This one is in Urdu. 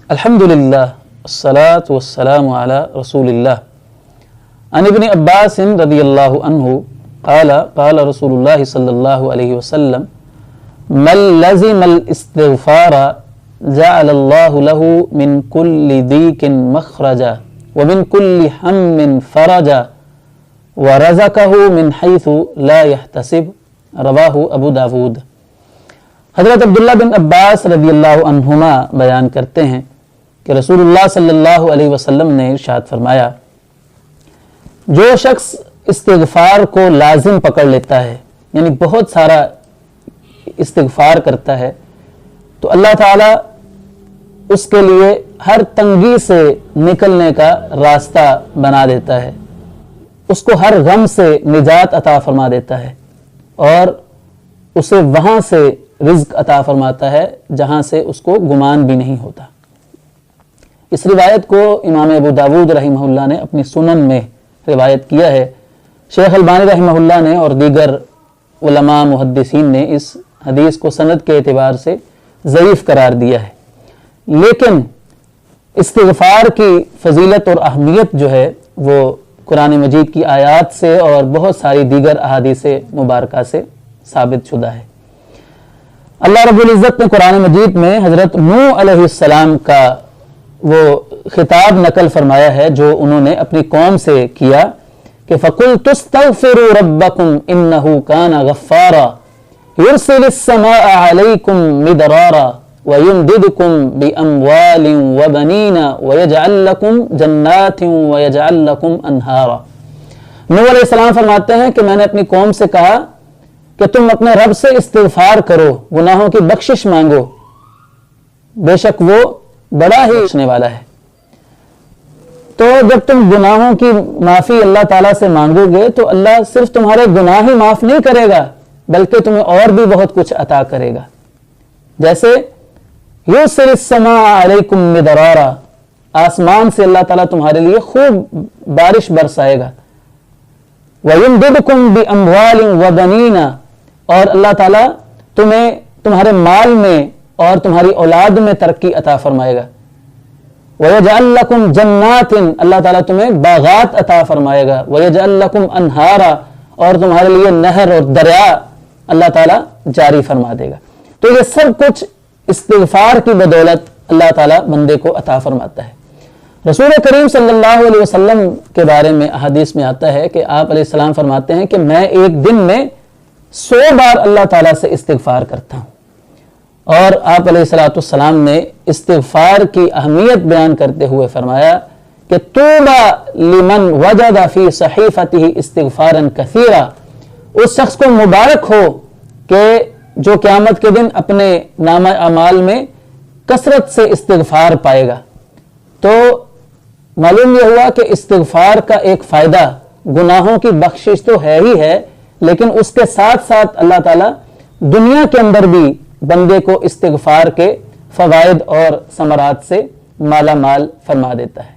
الحمدللہ والصلاة والسلام علی رسول اللہ عن ابن عباس رضی اللہ عنہ قال قال رسول اللہ صلی اللہ علیہ وسلم من لزم الاستغفار جعل اللہ له من كل ضيق مخرجا ومن كل هم فرجا ورزقه من حيث لا يحتسب رواہ ابو داود۔ حضرت عبداللہ بن عباس رضی اللہ عنہما بیان کرتے ہیں کہ رسول اللہ صلی اللہ علیہ وسلم نے ارشاد فرمایا، جو شخص استغفار کو لازم پکڑ لیتا ہے، یعنی بہت سارا استغفار کرتا ہے، تو اللہ تعالیٰ اس کے لیے ہر تنگی سے نکلنے کا راستہ بنا دیتا ہے، اس کو ہر غم سے نجات عطا فرما دیتا ہے اور اسے وہاں سے رزق عطا فرماتا ہے جہاں سے اس کو گمان بھی نہیں ہوتا۔ اس روایت کو امام ابو داود رحمہ اللہ نے اپنی سنن میں روایت کیا ہے۔ شیخ البانی رحمہ اللہ نے اور دیگر علماء محدثین نے اس حدیث کو سند کے اعتبار سے ضعیف قرار دیا ہے، لیکن استغفار کی فضیلت اور اہمیت جو ہے وہ قرآن مجید کی آیات سے اور بہت ساری دیگر احادیث مبارکہ سے ثابت شدہ ہے۔ اللہ رب العزت نے قرآن مجید میں حضرت نوح علیہ السلام کا وہ خطاب نقل فرمایا ہے جو انہوں نے اپنی قوم سے کیا کہ فَقُلْتُ اسْتَغْفِرُوا رَبَّكُمْ إِنَّهُ كَانَ غَفَّارًا يُرْسِلِ السَّمَاءَ عَلَيْكُمْ مِدْرَارًا وَيُمْدِدْكُمْ بِأَمْوَالٍ وَبَنِينَ وَيَجْعَلْ لَكُمْ جَنَّاتٍ وَيَجْعَلْ لَكُمْ أَنْهَارًا۔ نوح علیہ السلام فرماتے ہیں کہ میں نے اپنی قوم سے کہا کہ تم اپنے رب سے استغفار کرو، گناہوں کی بخشش مانگو، بے شک وہ بڑا ہی بخشنے والا ہے۔ تو جب تم گناہوں کی معافی اللہ تعالیٰ سے مانگو گے تو اللہ صرف تمہارے گناہ ہی معاف نہیں کرے گا بلکہ تمہیں اور بھی بہت کچھ عطا کرے گا، جیسے یُرْسِلِ السَّمَاءَ عَلَيْكُمْ مِدْرَارًا، آسمان سے اللہ تعالیٰ تمہارے لیے خوب بارش برسائے گا، وَيُمْدِدْكُمْ بِأَمْوَالٍ وَبَنِينَ، اور اللہ تعالیٰ تمہیں تمہارے مال میں اور تمہاری اولاد میں ترقی عطا فرمائے گا، وَيَجْعَلْ لَكُمْ جَنَّاتٍ، اللہ تعالیٰ تمہیں باغات عطا فرمائے گا، وَيَجْعَلْ لَكُمْ أَنْهَارًا، اور تمہارے لیے نہر اور دریا اللہ تعالیٰ جاری فرما دے گا۔ تو یہ سب کچھ استغفار کی بدولت اللہ تعالیٰ بندے کو عطا فرماتا ہے۔ رسول کریم صلی اللہ علیہ وسلم کے بارے میں احادیث میں آتا ہے کہ آپ علیہ السلام فرماتے ہیں کہ میں ایک دن میں 100 بار اللہ تعالیٰ سے استغفار کرتا ہوں، اور آپ علیہ السلام نے استغفار کی اہمیت بیان کرتے ہوئے فرمایا کہ طوبی لمن وجد فی صحیفته استغفارا کثیرا، اس شخص کو مبارک ہو کہ جو قیامت کے دن اپنے نامہ اعمال میں کثرت سے استغفار پائے گا۔ تو معلوم یہ ہوا کہ استغفار کا ایک فائدہ گناہوں کی بخشش تو ہے ہی ہے، لیکن اس کے ساتھ ساتھ اللہ تعالیٰ دنیا کے اندر بھی بندے کو استغفار کے فوائد اور ثمرات سے مالا مال فرما دیتا ہے۔